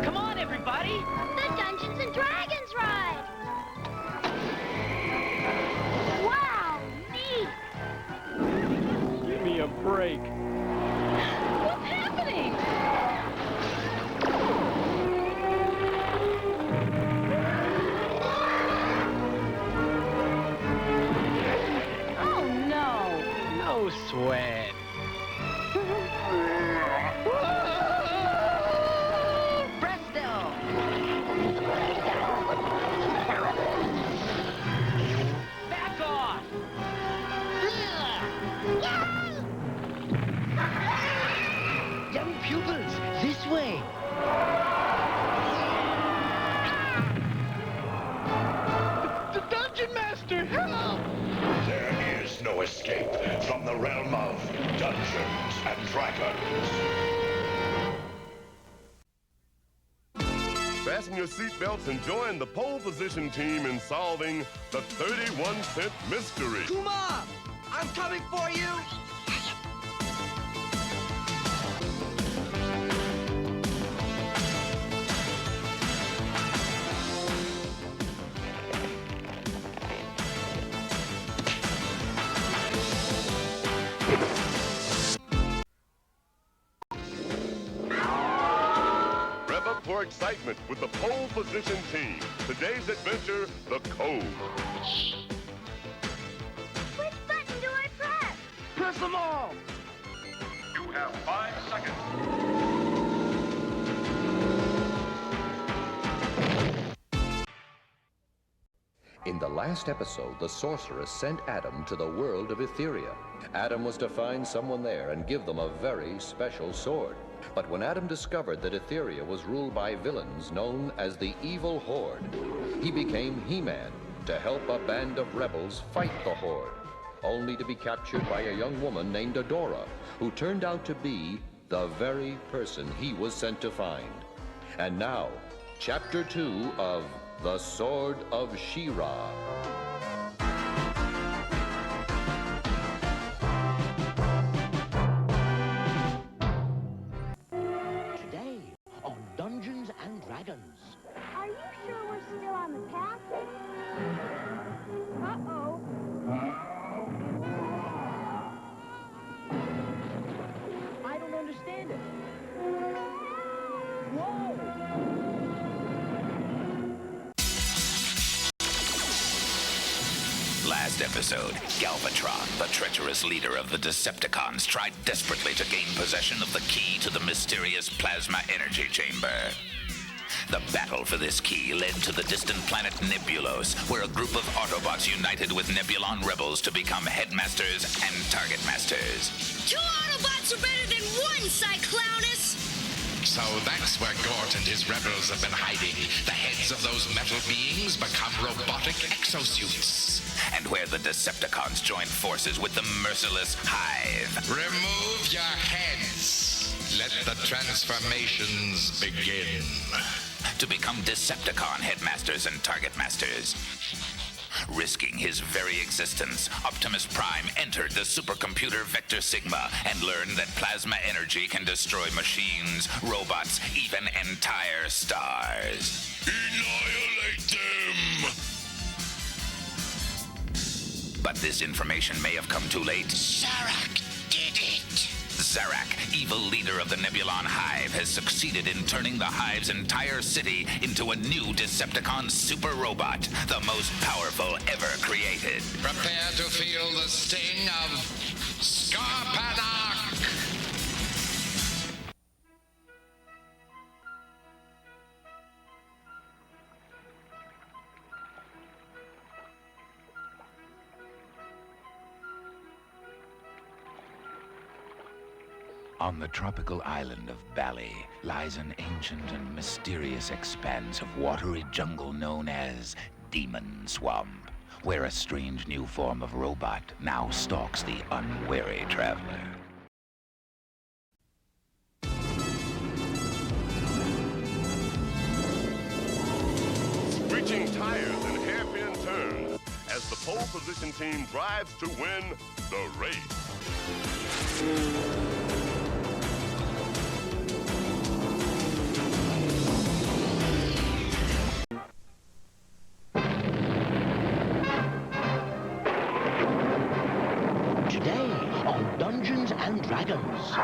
Come on, everybody! The Dungeons and Dragons ride! Wow, neat! Give me a break. What's happening? Oh, no. No sweat. Presto! Back off! Young pupils, this way. The Dungeon Master, help! There is no escape from the realm of Dungeons and Dragons. Fasten your seatbelts and join the pole position team in solving the 31-cent mystery. Kuma! I'm coming for you! Rev up for excitement with the pole position team. Today's adventure, the Code. Which button do I press? Press them all! You have 5 seconds. In the last episode, the sorceress sent Adam to the world of Etheria. Adam was to find someone there and give them a very special sword. But when Adam discovered that Etheria was ruled by villains known as the Evil Horde, he became He-Man to help a band of rebels fight the Horde, only to be captured by a young woman named Adora, who turned out to be the very person he was sent to find. And now, Chapter 2 of The Sword of She-Ra. Today on Dungeons and Dragons. Are you sure we're still on the path? Uh-oh. I don't understand it. Whoa! Last episode, Galvatron, the treacherous leader of the Decepticons, tried desperately to gain possession of the key to the mysterious plasma energy chamber. The battle for this key led to the distant planet Nebulos, where a group of Autobots united with Nebulon rebels to become headmasters and target masters. 2 Autobots are better than 1, Cyclonus! So that's where Gort and his rebels have been hiding. The heads of those metal beings become robotic exosuits. And where the Decepticons joined forces with the merciless Hive. Remove your heads. Let the transformations begin. To become Decepticon headmasters and target masters. Risking his very existence, Optimus Prime entered the supercomputer Vector Sigma and learned that plasma energy can destroy machines, robots, even entire stars. Annihilate them! But this information may have come too late. Zarak did it! Zarak, evil leader of the Nebulon Hive, has succeeded in turning the Hive's entire city into a new Decepticon super robot, the most powerful ever created. Prepare to feel the sting of Scarpanak! On the tropical island of Bali lies an ancient and mysterious expanse of watery jungle known as Demon Swamp, where a strange new form of robot now stalks the unwary traveler. Screeching tires and hairpin turns pole position team drives to win the race. Today on Dungeons and Dragons.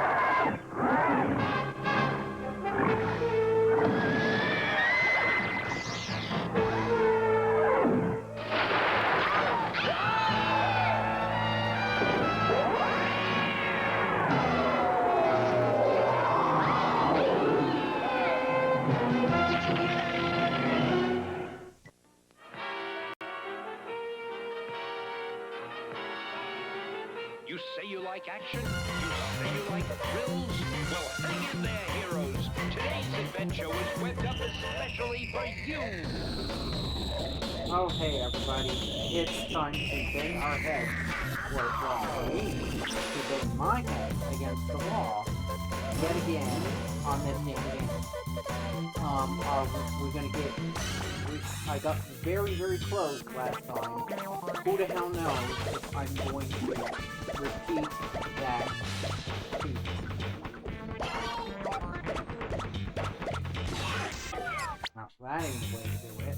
You say you like action? You say you like thrills? Well, hang in there, heroes. Today's adventure was whipped up especially for you. Oh, hey, everybody. It's time to bang our heads, or me, to bang my head against the wall yet again on this game. We're gonna get... I got very, very close last time. Who the hell knows if I'm going to repeat that feat. Now, that ain't the way to do it.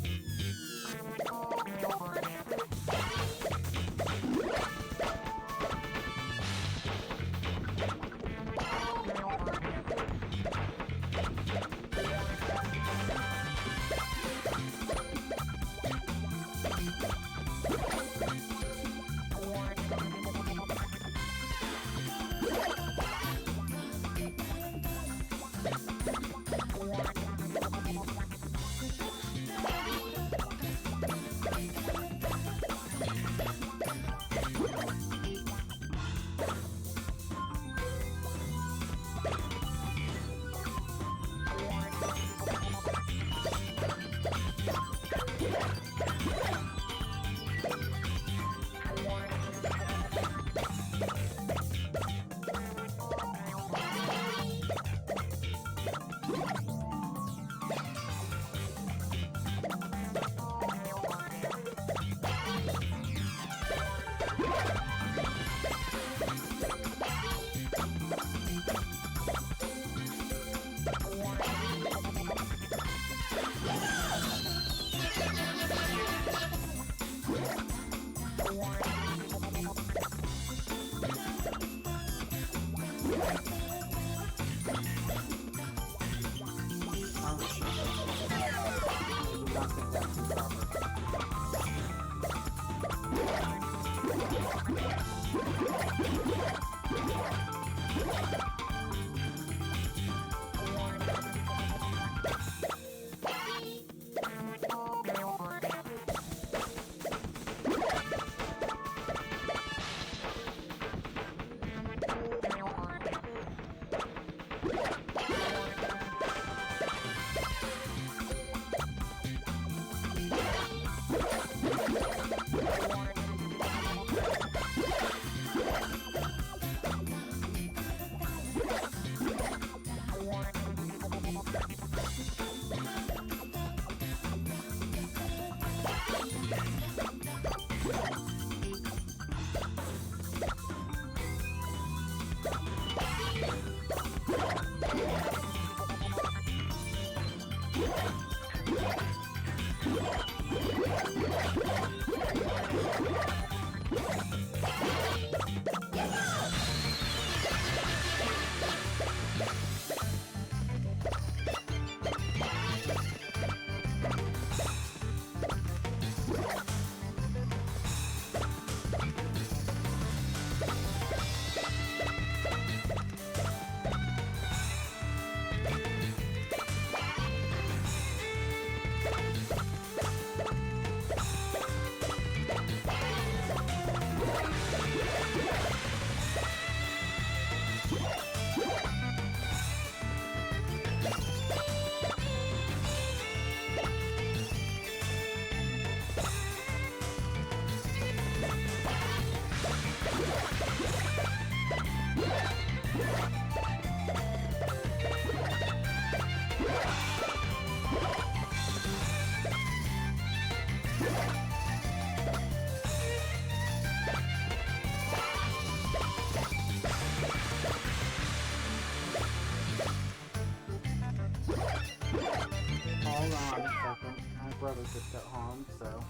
brother just got home, so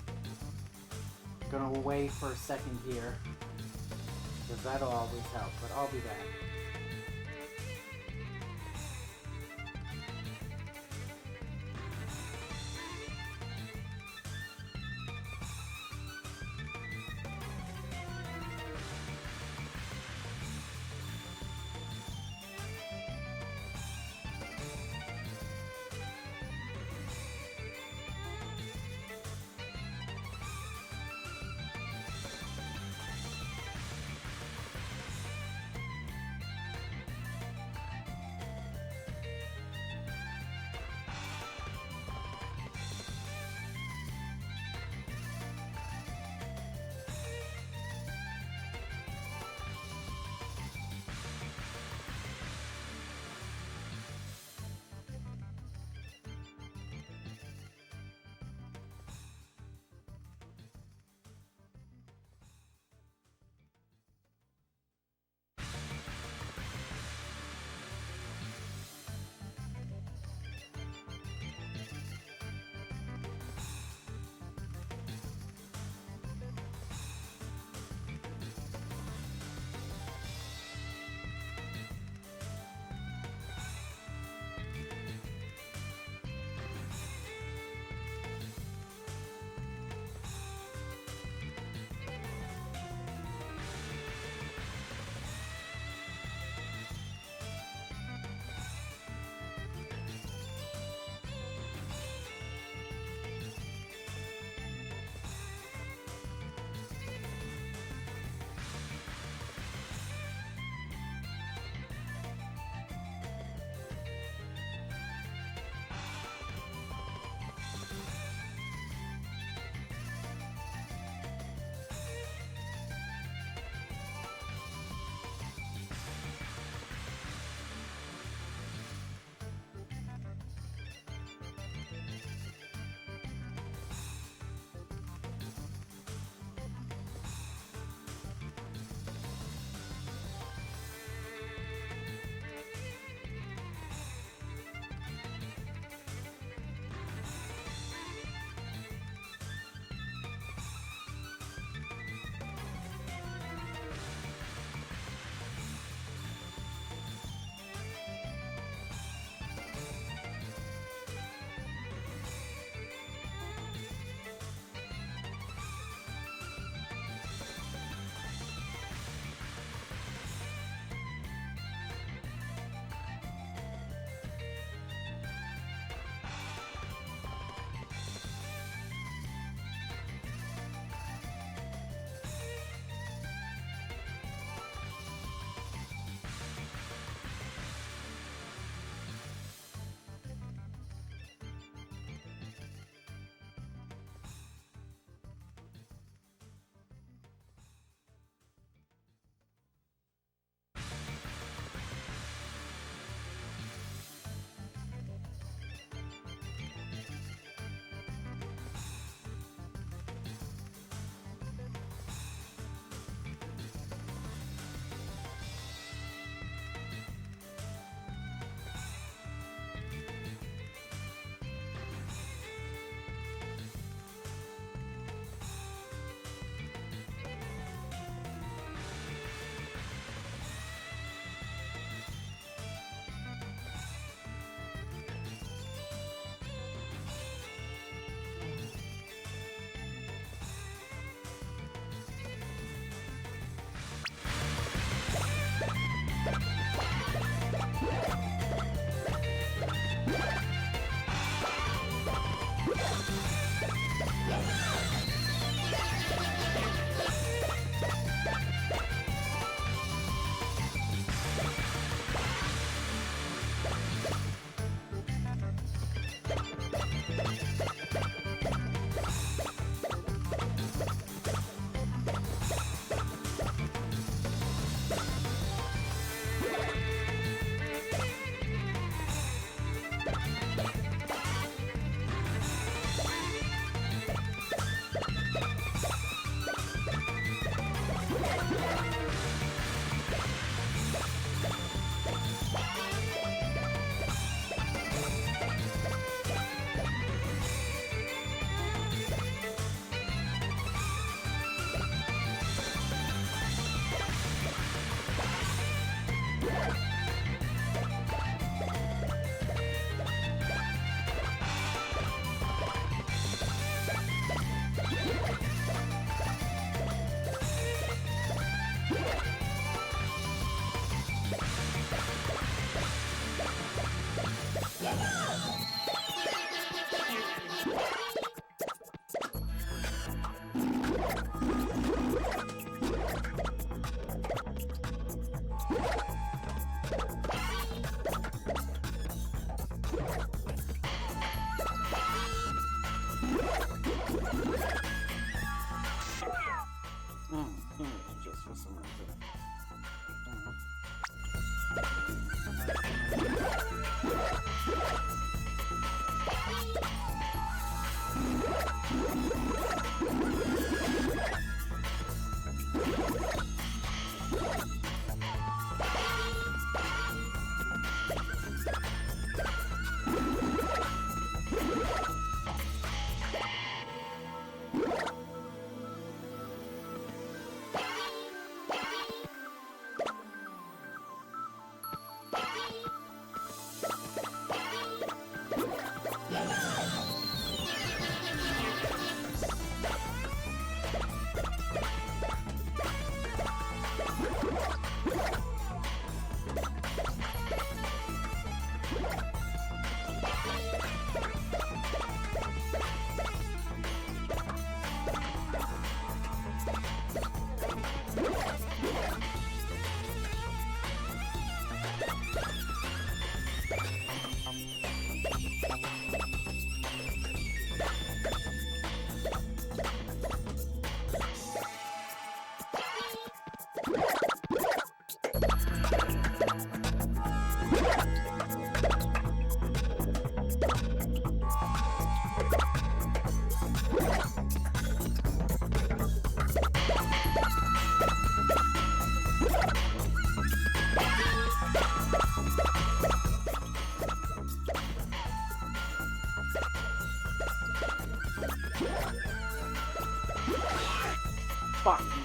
gonna wait for a second here, because that'll always help, but I'll be back. Fuck me.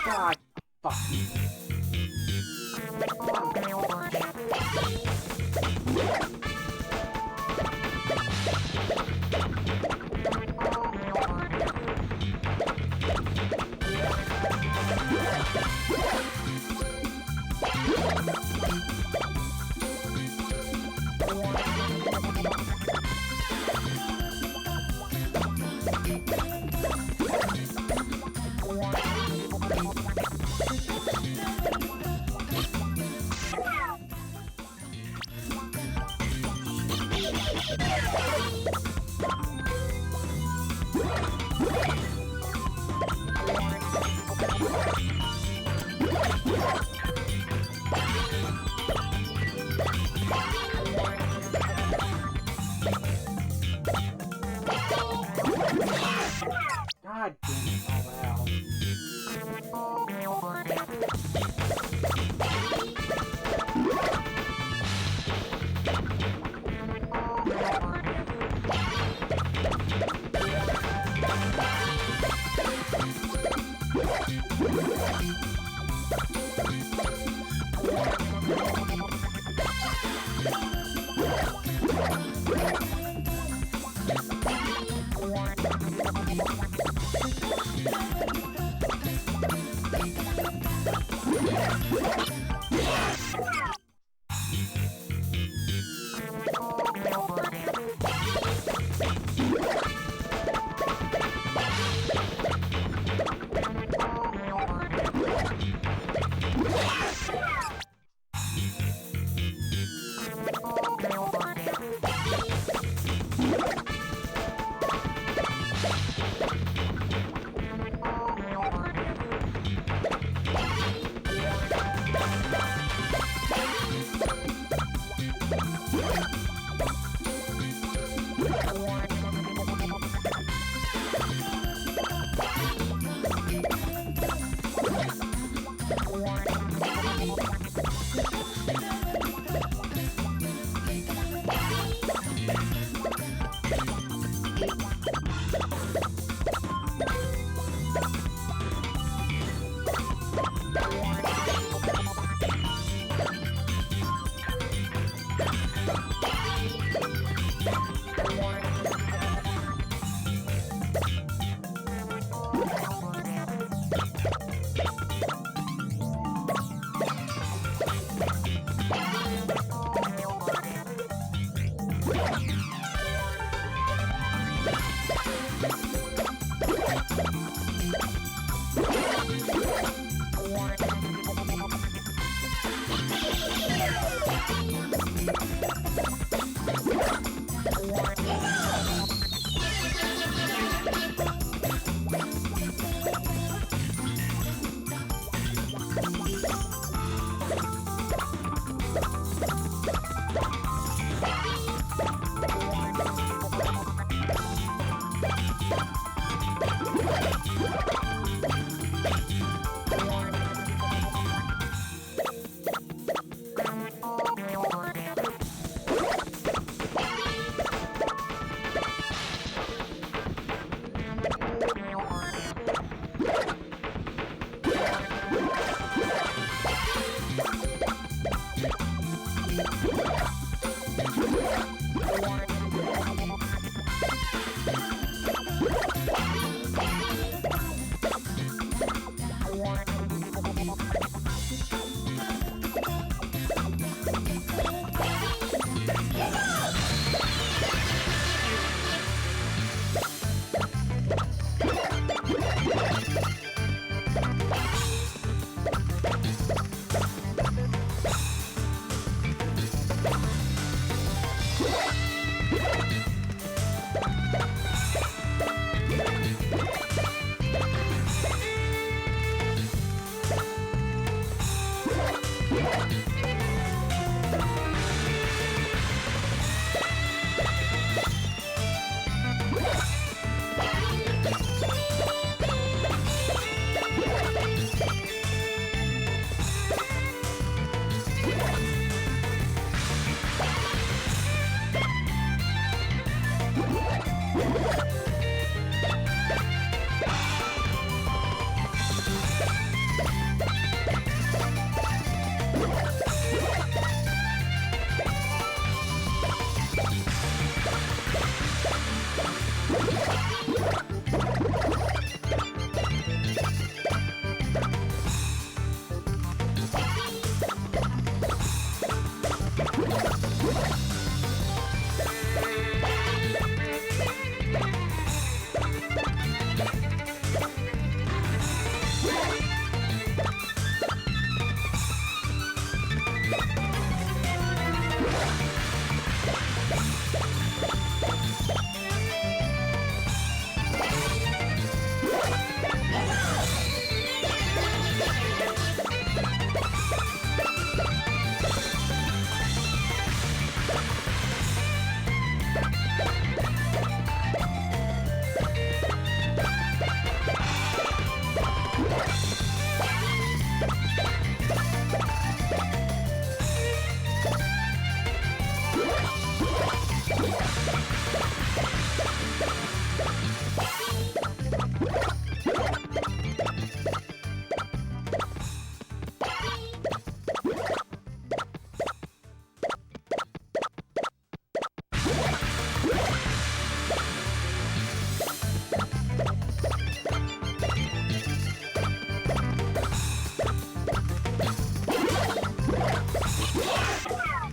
God, fuck. God damn it, oh wow.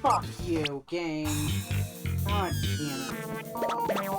Fuck you, game. God damn it.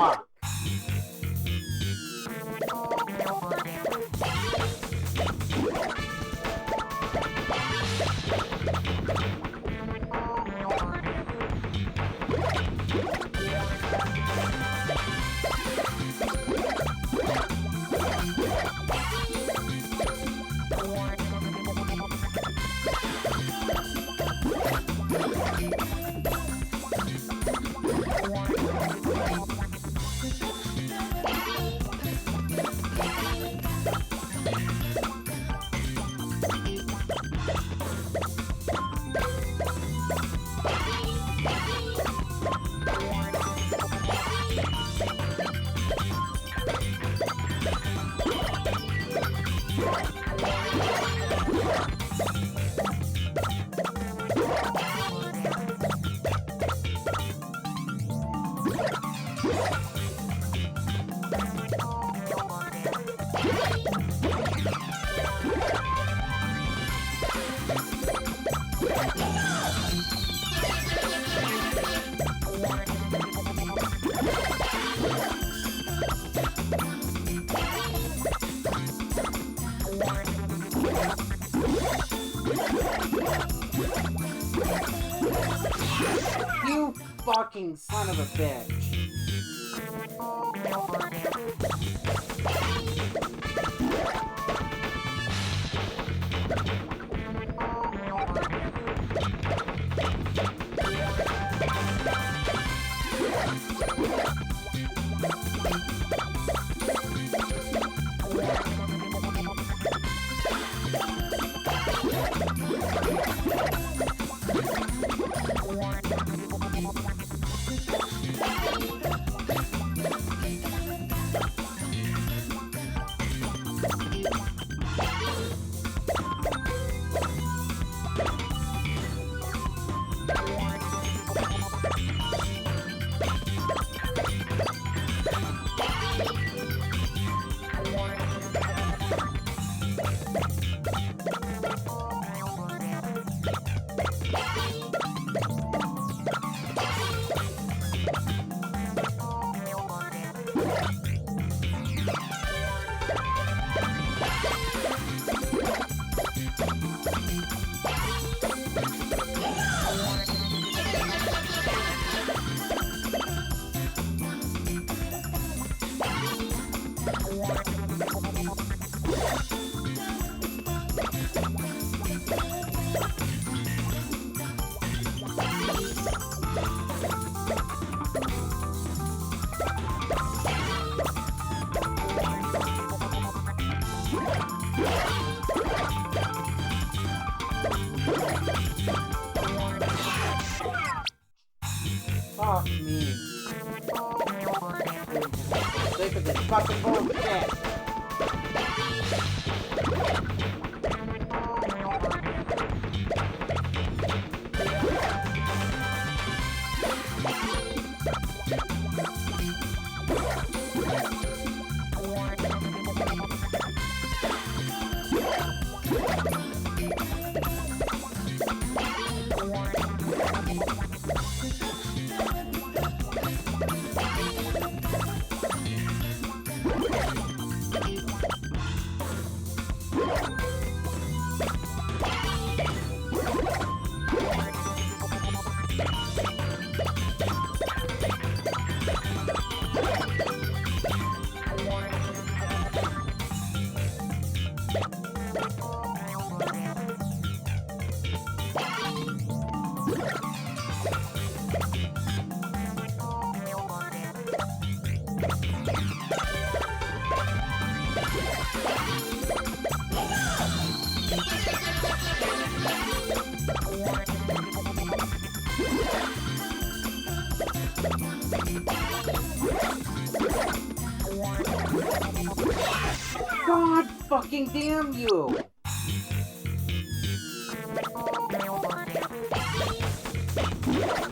Fuck. You fucking son of a bitch. Fuck me. I'm sick of this fucking bullshit. God fucking damn you!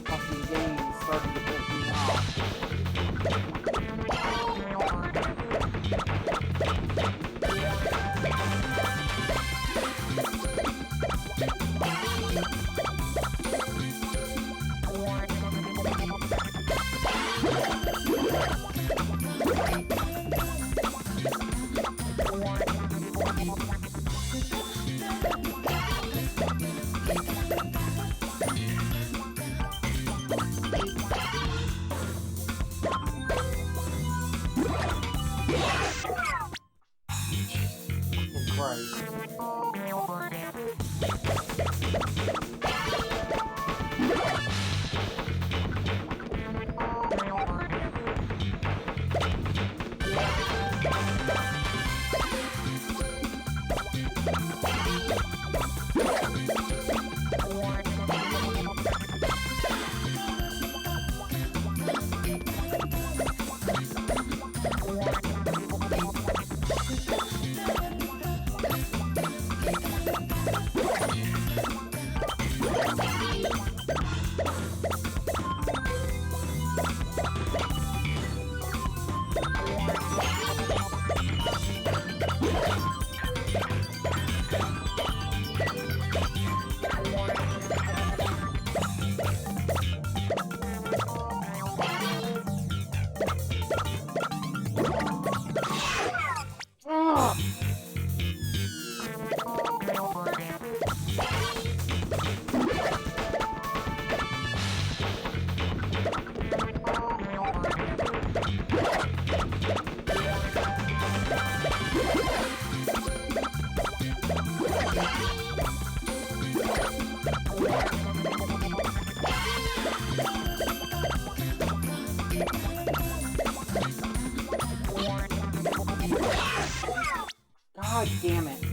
Fucking game starting to piss me off. Fucking Christ. God damn it.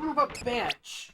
Move a bench.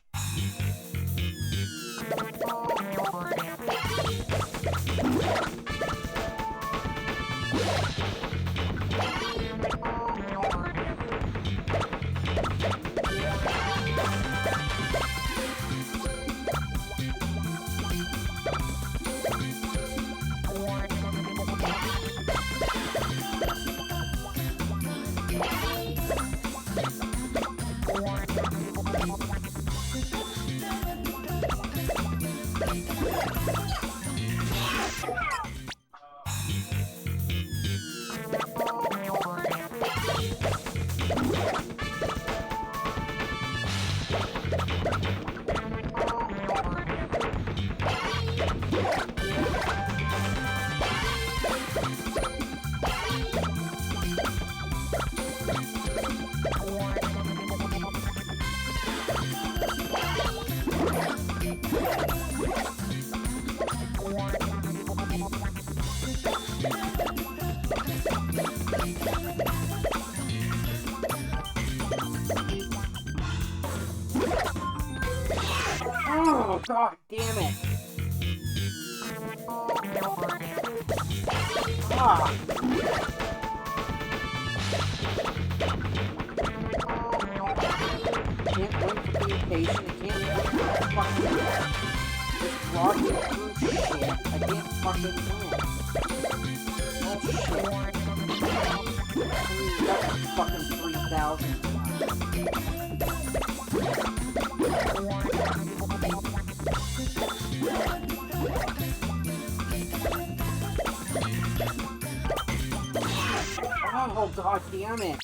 Oh, god damn it. Ah. Can't wait for being patient. I can't wait for fucking just logging through shit. I can't fucking win. Oh shit. That's fucking 3,000. Oh, god damn it.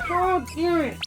God damn it!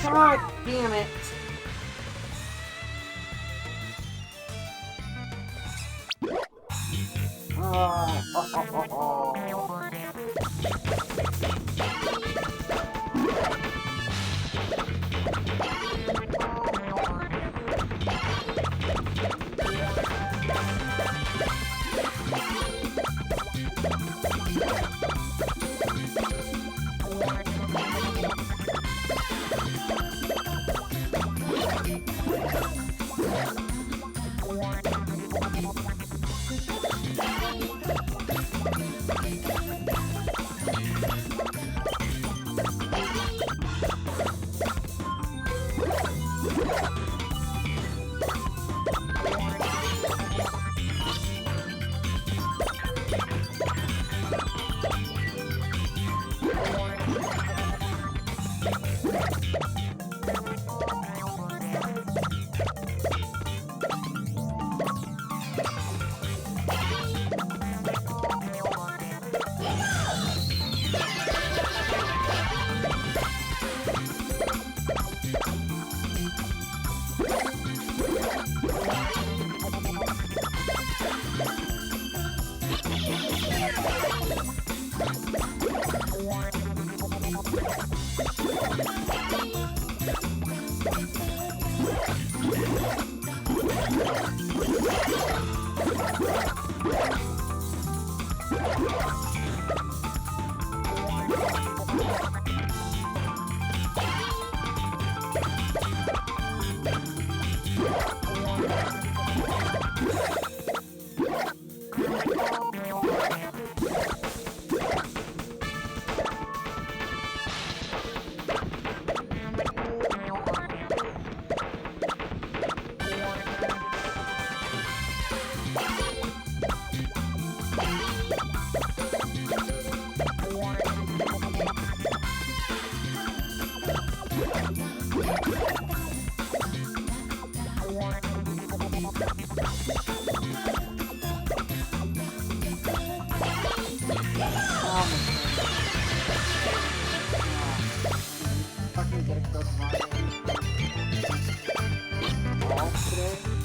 God damn it. Fucking get a code all today.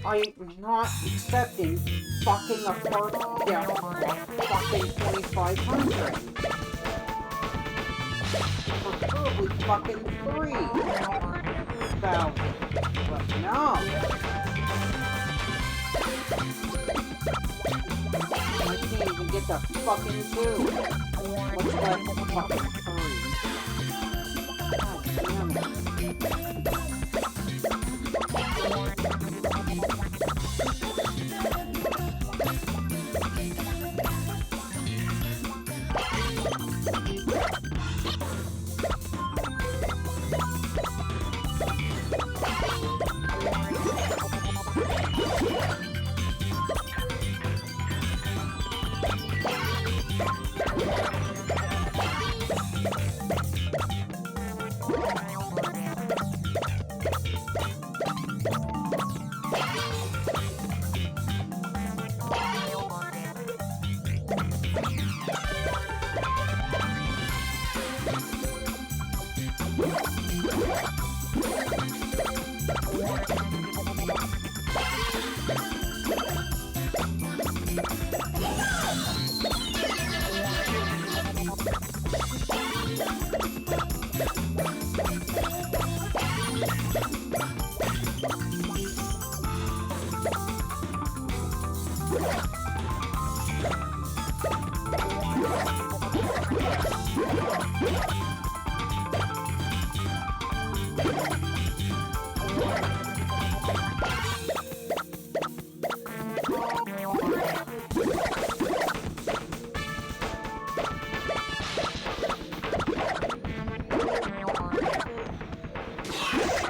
I'm not accepting fucking a first death plus fucking 2,500. Preferably fucking 3,000. But no. I can't even get the fucking 2. What's left fucking 3?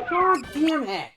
God damn it. God damn it!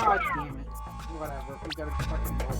God damn it. Whatever, we gotta fucking go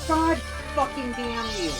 God fucking damn you!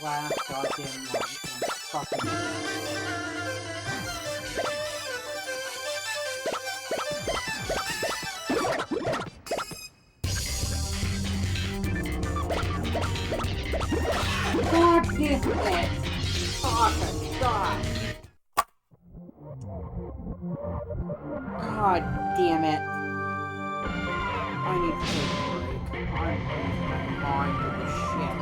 Last goddamn one. Fucking God damn it! Fucking God! God damn it! I need to take a break. I'm losing my mind with this shit.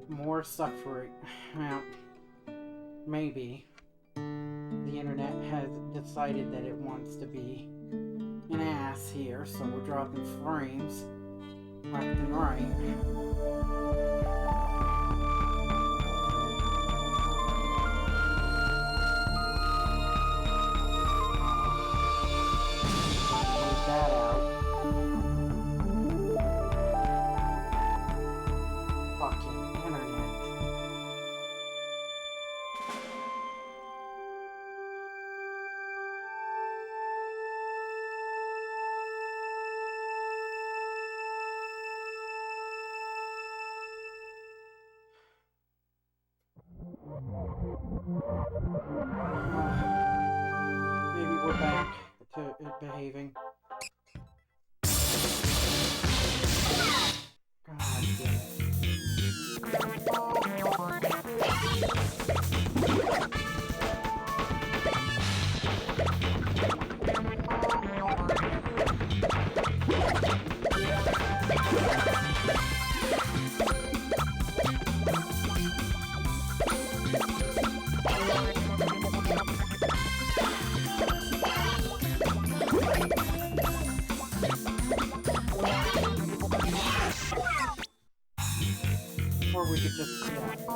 More suffering. Well, maybe. The internet has decided that it wants to be an ad. pass here, so we're dropping frames left and right. Close that out. Fucking internet. Maybe we're back to it behaving. God damn it. Or we could just, yeah.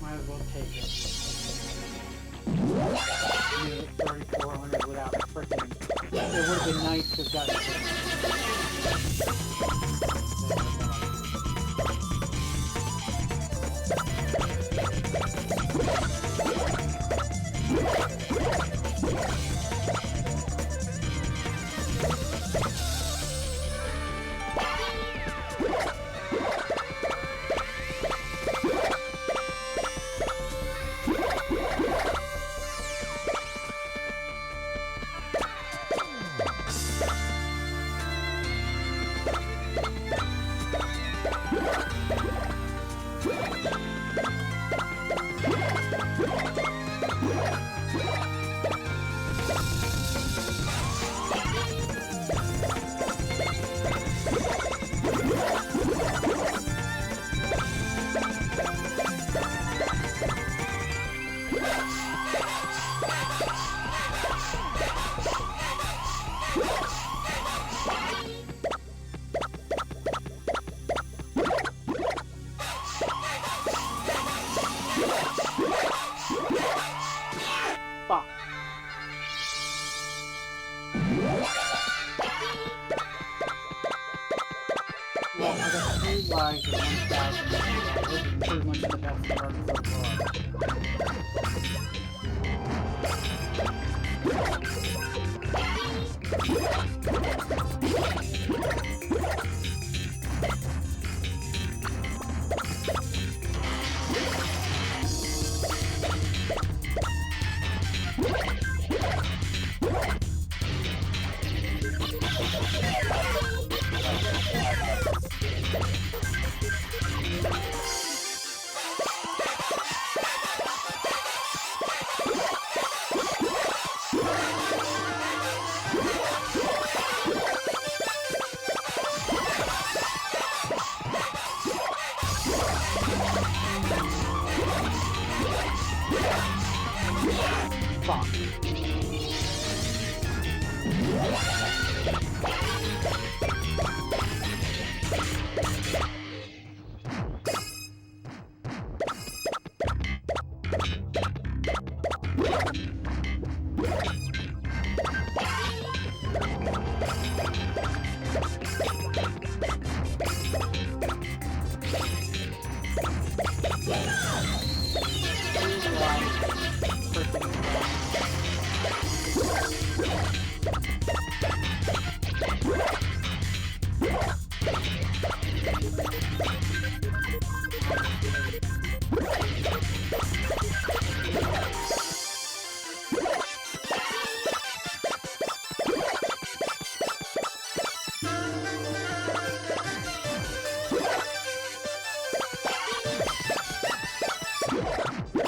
Might as well take it. Music 3400 without freaking. It would have been nice to have gotten lives of 1,000. This is pretty much the best part so far. fuck.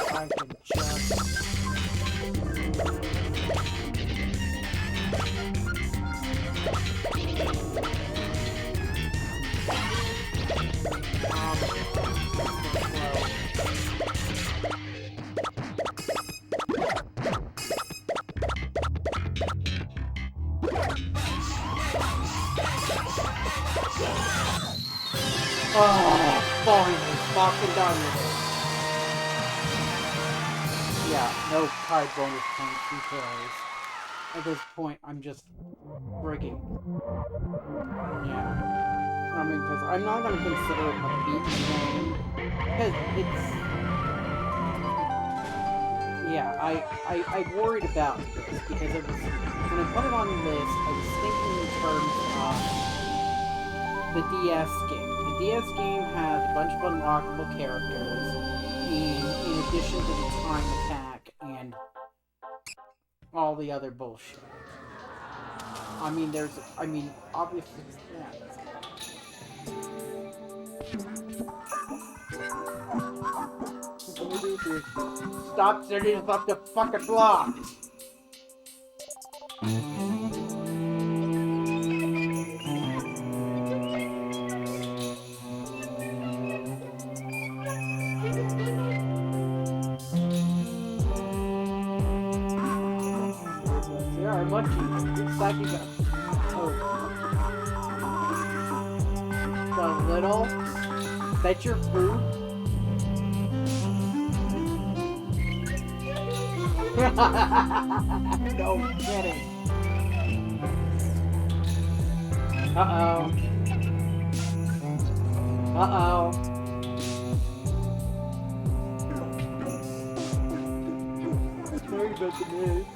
I can just... Oh, finally, fucking done with it. Yeah, no tide bonus points because at this point I'm just frigging. Yeah. I mean, because I'm not going to consider it a beaten game. Because it's... Yeah, I worried about this because it was... When I put it on the list, I was thinking in terms of the DS game. The DS game has a bunch of unlockable characters, in addition to the time attack and all the other bullshit. I mean, obviously, yeah. What can we do here? Stop setting us up the fucking block! Munchies. It's like you got... Oh. The little... That's your food? No kidding. Uh-oh. Uh-oh. Sorry about the news.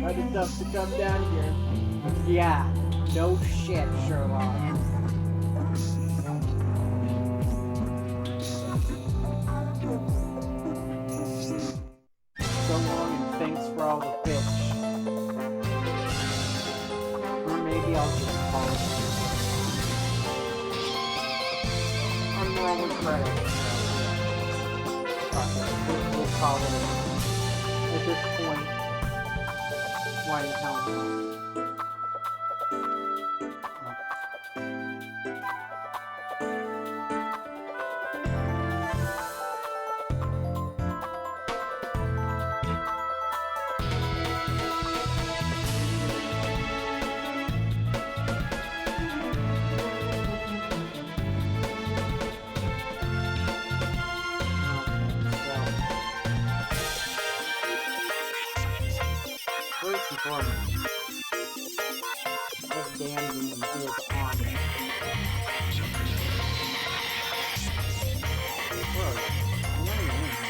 Other stuff to come down here. Yeah, no shit, Sherlock. So long and thanks for all the fish. Or maybe I'll just call it. I'm rolling credits. We'll call it at this point. Why the hell not? First and foremost, this damn game is on. Whoa, I'm not even in here.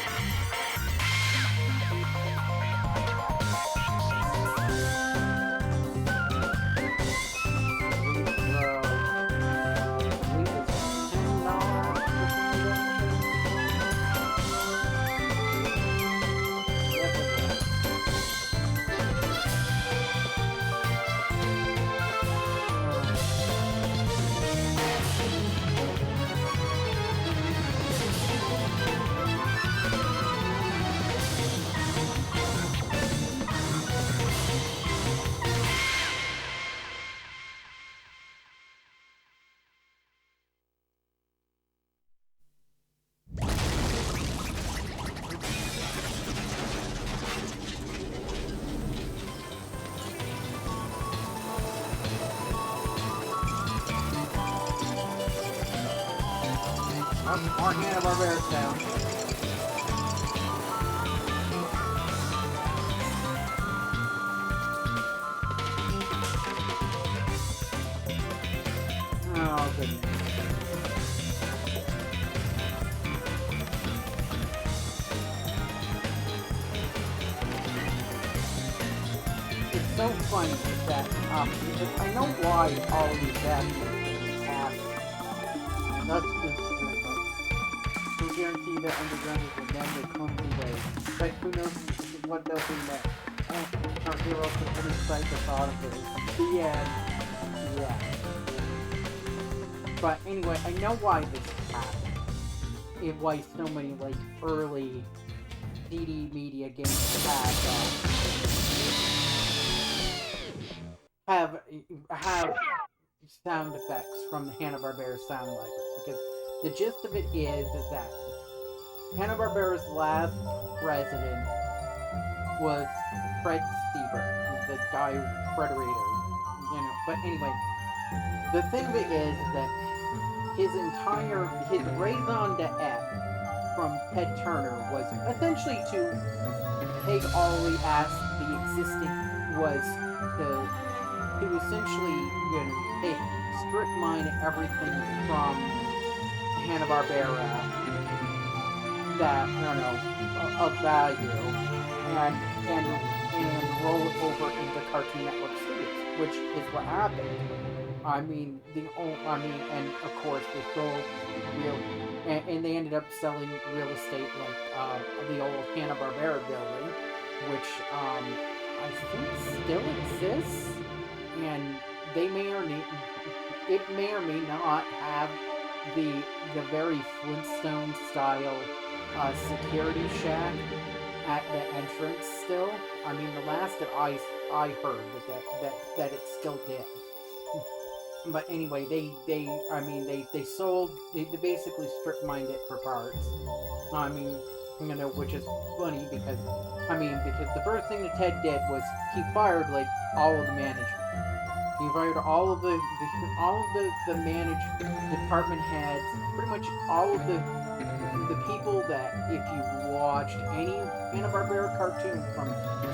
more Hanna-Barbera sound. Oh, goodness. It's so funny that, because I know why all of these actors have. That's just who guarantee that underground is will never come to way. But who knows what they'll do next. Our hero can only cite the thought of it. The end. Yeah. But anyway, I know why this happened. Why so many, like, early CD media games have sound effects from the Hanna-Barbera sound library. Because the gist of it is that Hanna-Barbera's last president was Fred Seaver, the guy, Frederator, you know. But anyway, the thing of it is that his raison d'etre from Ted Turner was essentially to take all the existing was to essentially, you know, strip mine everything from Hanna-Barbera that, I don't know, of value, and roll it over into Cartoon Network Studios, which is what happened. I mean, and of course they sold and they ended up selling real estate like the old Hanna-Barbera building, which I think still exists, and it may or may not have the very Flintstone style security shack at the entrance still. I mean, the last that I heard that it still did. But anyway, they basically strip mined it for parts. I mean, you know, which is funny because the first thing that Ted did was he fired like all of the management. He fired all of the management department heads, pretty much all of the people that, if you watched any Hanna-Barbera cartoon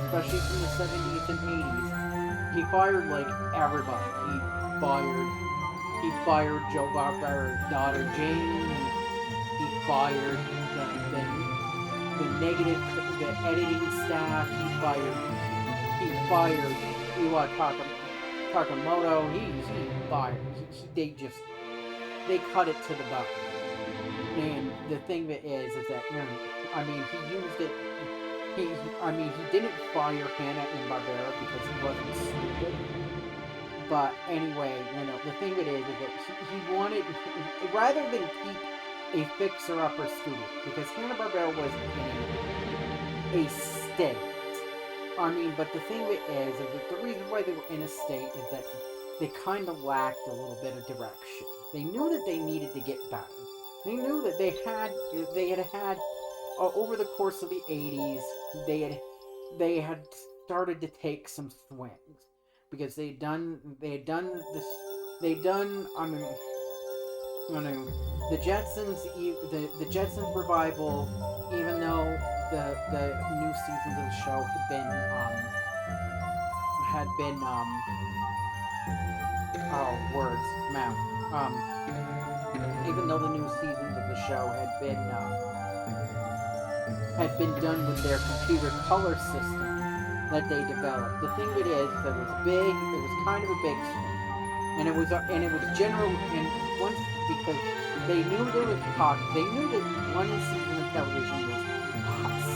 especially from the 70s and 80s, he fired like everybody. He fired Joe Barbera's daughter Jane. He fired the editing staff. He fired Iwa Takamoto. He fired. They cut it to the bone. And the thing that is that, you know, I mean, he used it. He didn't fire Hanna-Barbera because he wasn't stupid. But anyway, you know, the thing that is that he wanted, rather than keep a fixer-upper studio, because Hanna-Barbera was in a state. I mean, but the thing that is that the reason why they were in a state is that they kind of lacked a little bit of direction. They knew that they needed to get better. They knew that they had over the course of the 80s, they had started to take some swings. Because the Jetsons revival, even though the new seasons of the show even though the new seasons of the show had been done with their computer color system that they developed. The thing that is that it was kind of a big swing. And it was general, and once, because they knew there was they knew that one season of television was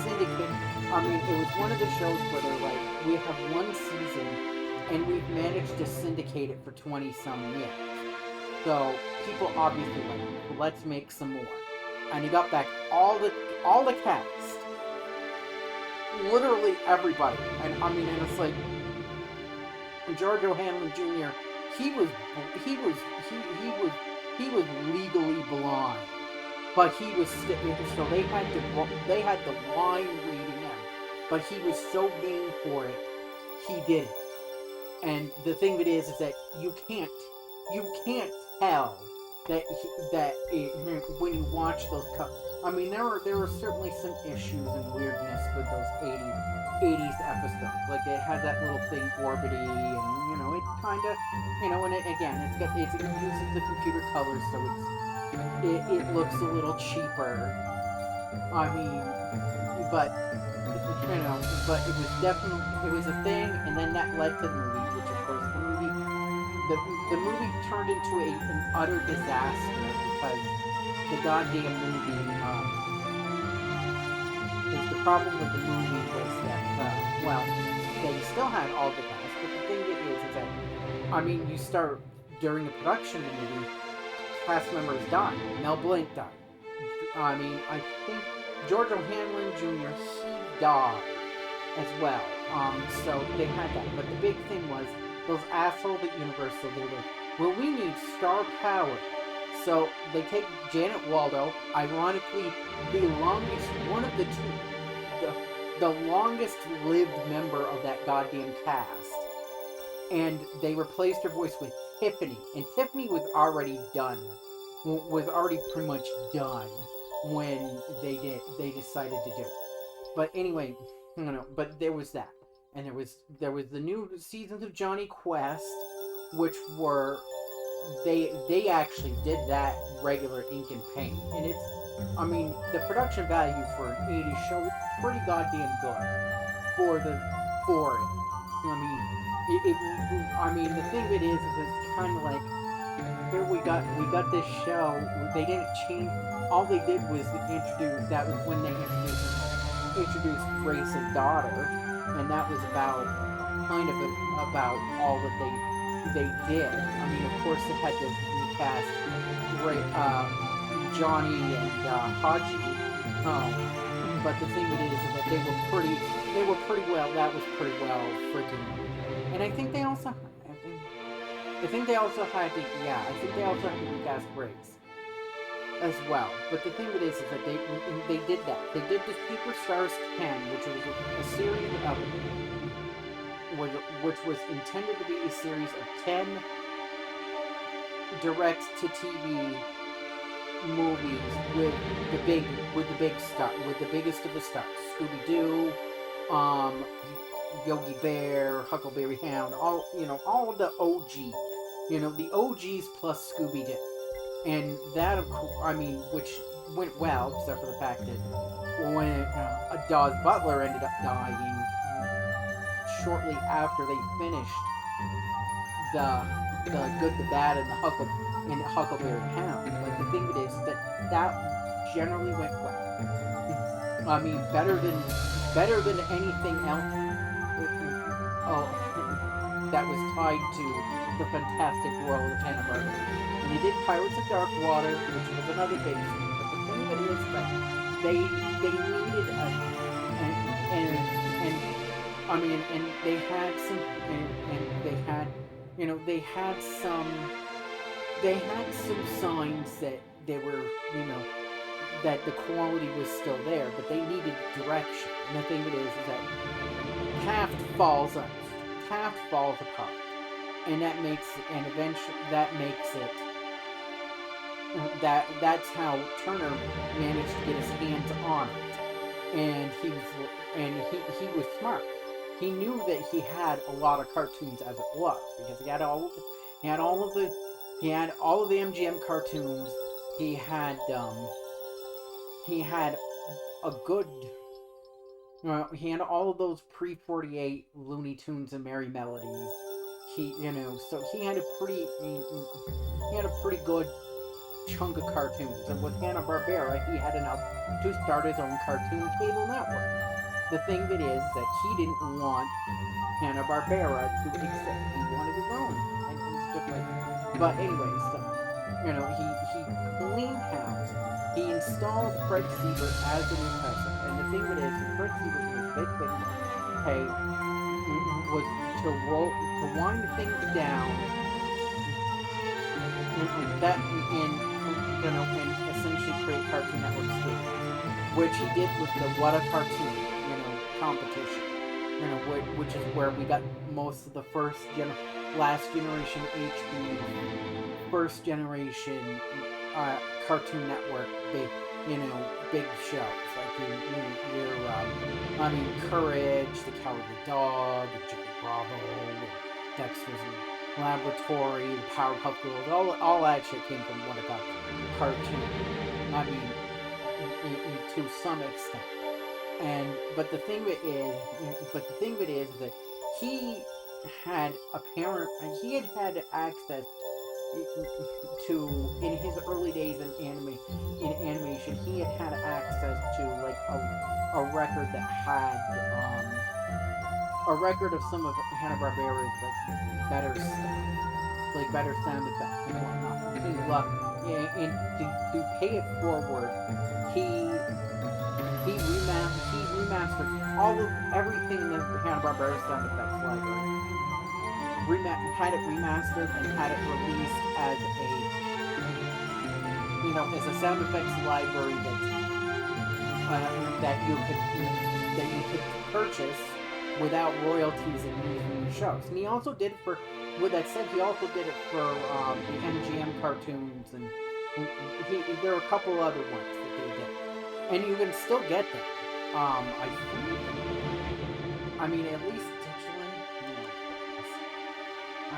syndicate. I mean, it was one of the shows where they're like, we have one season, and we've managed to syndicate it for 20-some years. So people obviously like, let's make some more. And you got back all the cast. Literally everybody, and it's like George O'Hanlon Jr. He was legally blind, but he was so they had the line reading him, but he was so game for it, he did it. And the thing that is that you can't tell when you watch those I mean, there were certainly some issues and weirdness with those 80s episodes. Like, it had that little thing orbity, and, you know, it kind of, you know, and it uses the computer colors, so it looks a little cheaper. I mean, but, you know, but it was definitely, it was a thing, and then that led to the movie, which, of course, the movie turned into an utter disaster, because the goddamn movie, the problem with the movie was that, well, they still had all the cast, but the thing is that, I mean, you start, during the production of the movie, cast members died. Mel Blanc died. I mean, I think George O'Hanlon Jr., he died as well. So they had that. But the big thing was, those assholes at Universal, they were like, well, we need star power. So they take Janet Waldo, ironically, one of the two, the longest lived member of that goddamn cast, and they replaced her voice with Tiffany, and Tiffany was already pretty much done when they decided to do it. But anyway, but there was that, and there was the new seasons of Johnny Quest, which were, they actually did that regular ink and paint, and it's, I mean, the production value for an 80s show is pretty goddamn good for it. I mean, the thing of it is it's kind of like, here we got this show. They didn't change. All they did was introduce. That was when they introduced Grace's daughter, and that was about all that they did. I mean, of course, they had to recast Johnny and Haji. But the thing of it is that they were pretty well. That was pretty well freaking. And I think they also had to recast Grace as well. But the thing of it is that they did that. They did the Superstars 10, which was a series of, which was intended to be a series of 10 direct-to-TV movies with the biggest of the stars. Scooby-Doo, Yogi Bear, Huckleberry Hound, all of the OGs. The OGs plus Scooby-Doo. And that, of course, I mean, which went well, except for the fact that when Dawes Butler ended up dying shortly after they finished the Good, the Bad, and the Huckleberry Hound. But the thing of it is that generally went well. I mean, better than anything else. That was tied to the fantastic world of Hanna-Barbera. And they did Pirates of Dark Water, which was another big thing. But the thing of it is that they needed they had some signs that they were, that the quality was still there, but they needed direction. And the thing of it is that Taft falls apart, and that's how Turner managed to get his hands on it, and he was smart. He knew that he had a lot of cartoons as it was, because he had all of the MGM cartoons. He had a good. He had all of those pre-48 Looney Tunes and Merry Melodies. So he had a pretty good chunk of cartoons. And with Hanna-Barbera, he had enough to start his own cartoon cable network. The thing that is that he didn't want Hanna-Barbera to exist. He wanted his own. And it was just like, but anyway, so, he cleaned house. He installed Fred Siebert as the new president. And the thing that is, Fred Siebert was big thing, was to wind things down, and essentially create Cartoon Network Studios, which he did with the What a Cartoon, competition, which is where we got most of the last generation first generation Cartoon Network big shows like I mean Courage, The Cowardly Dog, and Johnny Bravo, and Dexter's Laboratory, the Powerpuff Girls, all that shit came from what I got cartoon. I mean, to some extent. But the thing of it is that he had had access to, in his early days in animation, he had access to like a record that had a record of some of Hanna-Barbera's like better stuff, like better sound effects and whatnot. And to pay it forward, he remastered everything in the Hanna-Barbera sound effects library. Had it remastered and had it released as a sound effects library that you could purchase without royalties and using your shows. And he also did it for, with that said, he also did it for the MGM cartoons, and there are a couple other ones that they did. And you can still get them. I think, I mean, at least digitally, I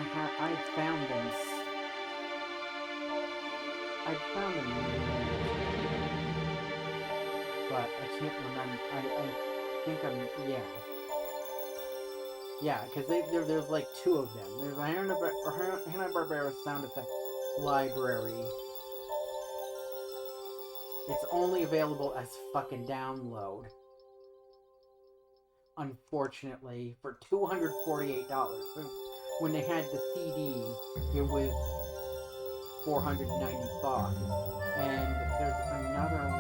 found them. But I can't remember. I think yeah, because there's like two of them. There's a Hanna-Barbera sound effect library. It's only available as fucking download. Unfortunately, for $248. When they had the CD, it was $495. And there's another one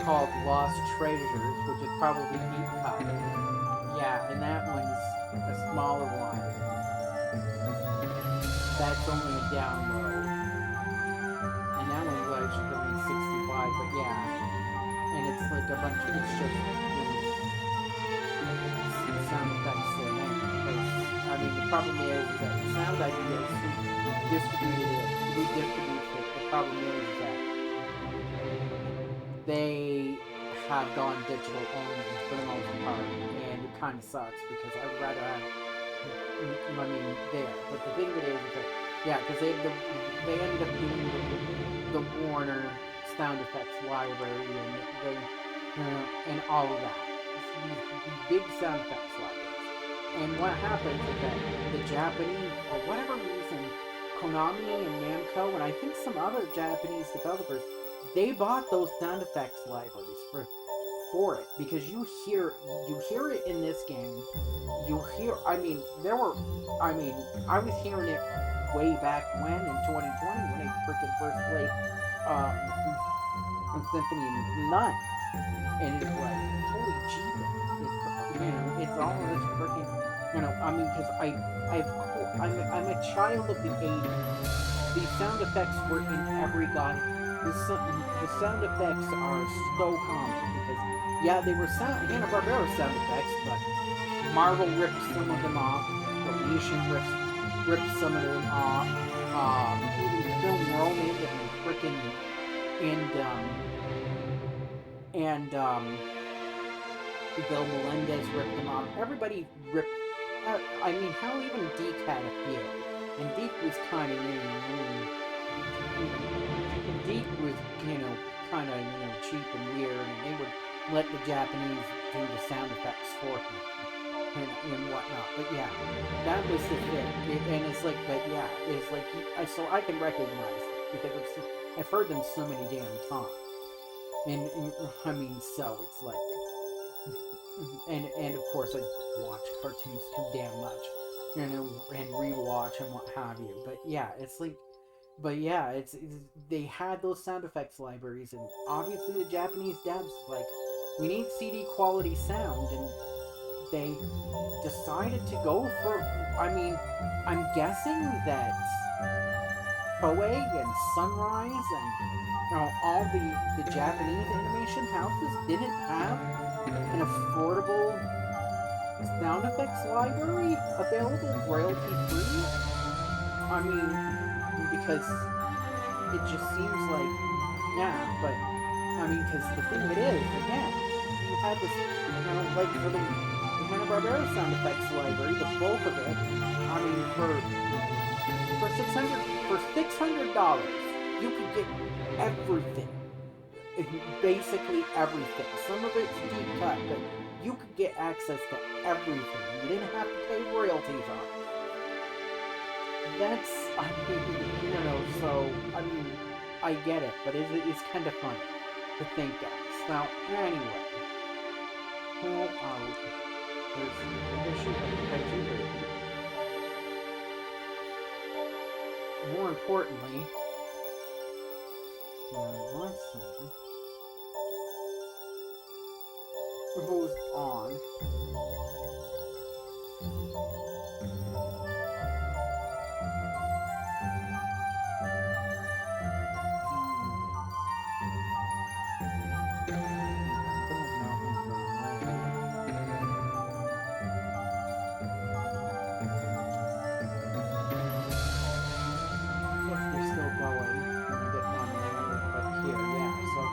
called Lost Treasures, which is probably deep cut. Yeah, and that one's a smaller one. That's only a download. And that one was actually only 65, but yeah. And it's like a bunch of, it's just sound effects in it. Because, I mean, the problem is that the sound ideas who distributes it, the problem is that they have gone digital only for the most part, and it kind of sucks because I'd rather have money there. But the thing that is that, yeah, because they ended up doing the Warner sound effects library and all of that. These big sound effects libraries. And what happens is that the Japanese, for whatever reason, Konami and Namco, and I think some other Japanese developers, they bought those sound effects libraries for it, because you hear it in this game. I was hearing it way back when, in 2020, when I freaking first played Symphony 9, and it's like, holy Jesus, it's all this freaking, I mean, because I'm a child of the 80s. These sound effects were in every the sound effects are so common, because, yeah, they were Hanna-Barbera sound effects, but Marvel ripped some of them off, Deletion ripped some of them off, even Film Roman and frickin' and Bill Melendez ripped them off. Everybody ripped, I mean, how even Deke had a few, and Deke was kind of, Deke was, kind of, cheap and weird, and they would let the Japanese do the sound effects for him and whatnot. But yeah, that was the thing. And it's like, but yeah, it's like, so I can recognize it, because I've heard them so many damn times. And I mean, so it's like, and of course I watch cartoons too damn much, and rewatch and what have you. But yeah, it's like, but yeah, it's they had those sound effects libraries, and obviously the Japanese devs like, we need CD quality sound, and they decided to go for, I mean, I'm guessing that Toei and Sunrise and all the Japanese animation houses didn't have an affordable sound effects library available royalty-free? I mean, because it just seems like, yeah, but, I mean, because the thing of it is, again, you had this, like, for the Hanna-Barbera sound effects library, the bulk of it, I mean, for $600, you could get everything. Basically everything. Some of it's deep cut, but you could get access to everything. You didn't have to pay royalties on it. That's, I mean, so, I mean, I get it, but it's kind of fun to think, guys. Now, anyway, who are we? There's the issue of the Kaiju Baby. More importantly, let's see who's on.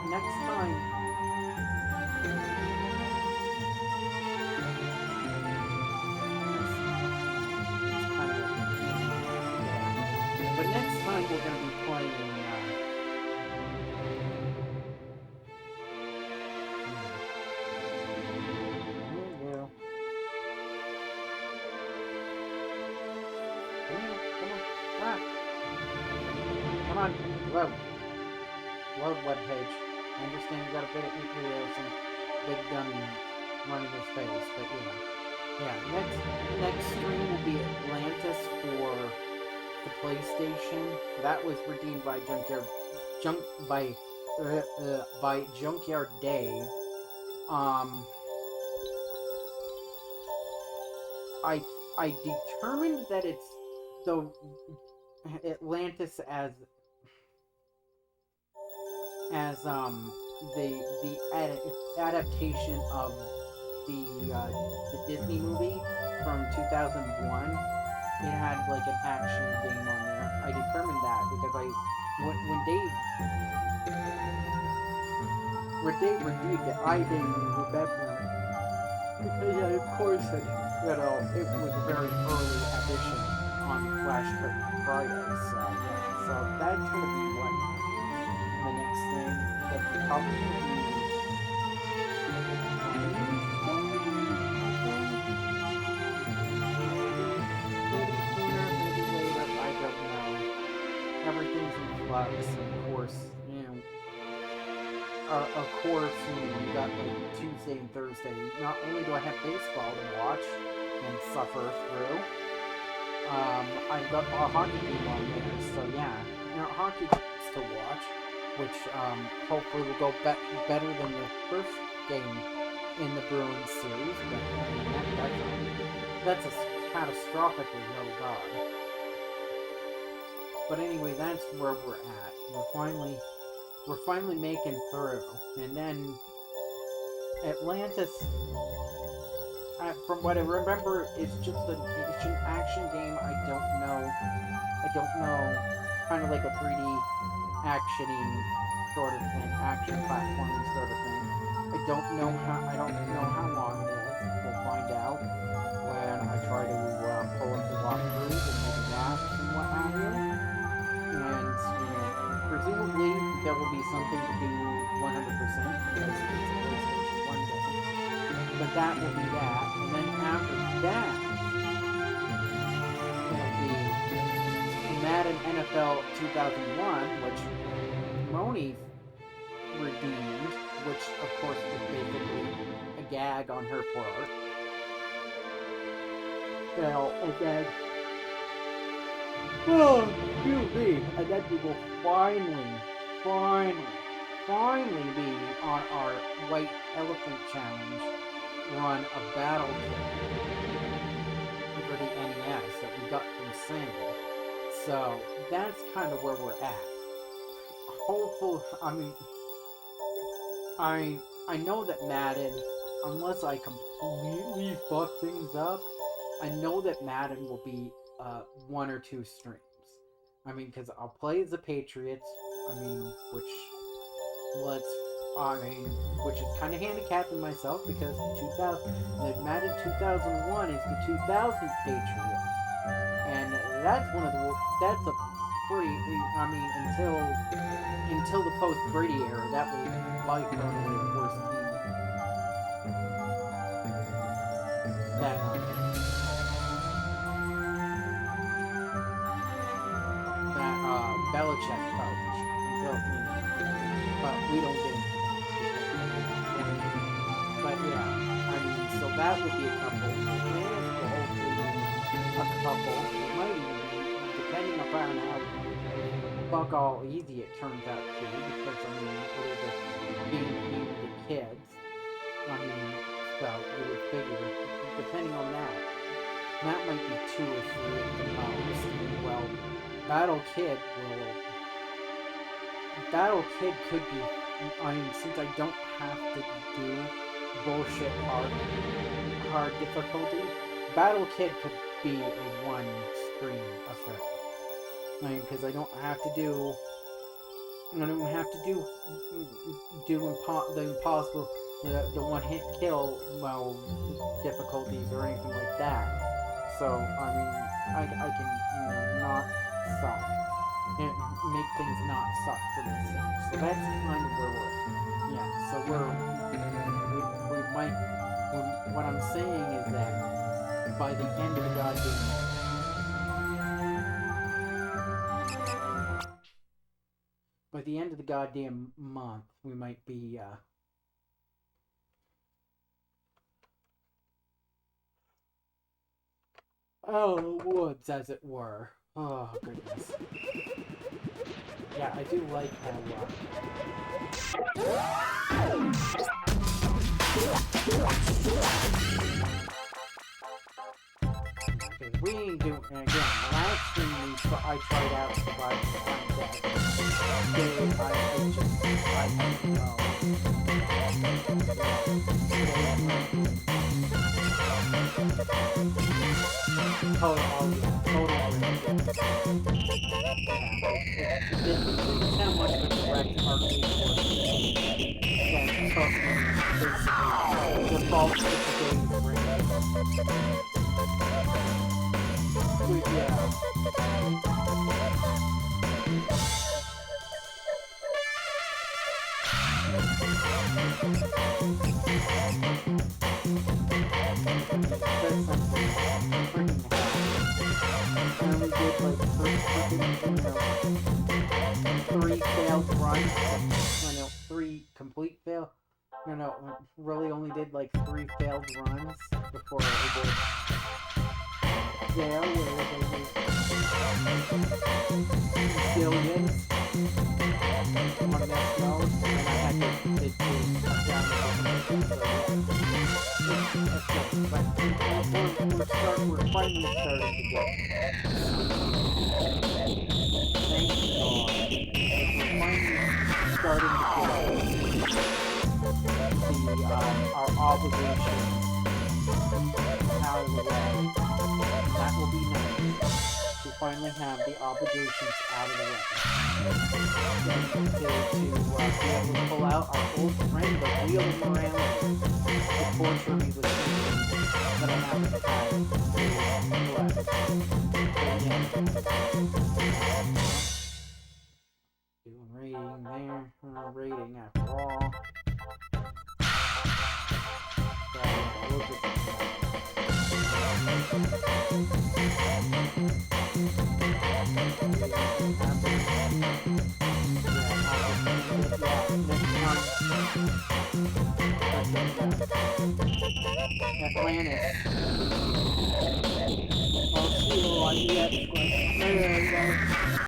Next time, but next time we're going to be playing come on, load webpage. I understand you got a bit of some big dummy running his face, but yeah. Next stream will be Atlantis for the PlayStation. That was redeemed by Junkyard Dave. I determined that it's the Atlantis as the adaptation of the Disney movie from 2001. It had like an action game on there. I determined that because when Dave reviewed it, I didn't remember because of course it was a very early edition on Flash Friday. So that's gonna be what the next thing that's probably gonna be. Everything's in flux, and of course, you got like Tuesday and Thursday. Not only do I have baseball to watch and suffer through, I've got a hockey game on there, so yeah, hockey games to watch, which hopefully will go better than the first game in the Bruins series, but I mean, that's a catastrophically low bar. But anyway, that's where we're at. We're finally making through. And then Atlantis, from what I remember, it's an action game. I don't know, kind of like a 3D actioning sort of thing, action platforming sort of thing. I don't know how long it is. We'll find out when I try to pull up the walkthroughs and maybe maps and what have you. And, presumably there will be something to do 100% because it's a PlayStation 1 game. But that will be that. And then after that, it'll be Madden NFL 2001, which Moni redeemed, which of course is basically a gag on her part. And then excuse me. And then we will finally be on our White Elephant Challenge run a battle kit for the NES that we got from Sam. So that's kind of where we're at. Hopefully, I know that Madden unless I completely fuck things up, I know that Madden will be 1 or 2 streams. I mean, because I'll play as the Patriots. I mean, which is kind of handicapping myself because the Madden 2001 is the 2000 Patriots, and that's a pretty. I mean, until the post Brady era, that was by far the worst team that Belichick coach. But we don't get into that. But yeah, I mean, so that would be a couple. A couple. It might even be, depending upon how fuck all easy it turns out to be, because I mean, it'll be being the kids. I mean, so you would figure, depending on that might be 2 or 3 at the most. Well, Battle Kid could be, I mean, since I don't have to do bullshit hard difficulty, Battle Kid could be a 1 stream affair. I mean, because I don't have to do the impossible, the 1-hit kill, well, difficulties or anything like that. So, I mean, I can, not suck. And make things not suck for myself. So that's kind of where we're at. Yeah, so we might, what I'm saying is that by the end of the goddamn month, we might be, out of the woods, as it were. Oh, goodness. Yeah, I do like how, because we ain't doing, and again, last stream I tried out Surviving the Death. Total it's how much of a direct arcade force that took basically the bulk of the game to bring it. Yeah. That's something freaking hell. And we did like 3 failed runs. 3 complete fail. Really only did like 3 failed runs before it did. Yeah, where they were zillions. One of that smells, and I had to cut down the but we're finally starting to get thank God. We're finally starting to get our obligations out of the way. That will be nice. To finally have the obligations out of the way. To be able to pull out our old friend, the Wheel of Morality, the torture we was thinking that I haven't had to collect. Doing rating there, rating after all. So we'll just Atlantis. I'll see you on the next one.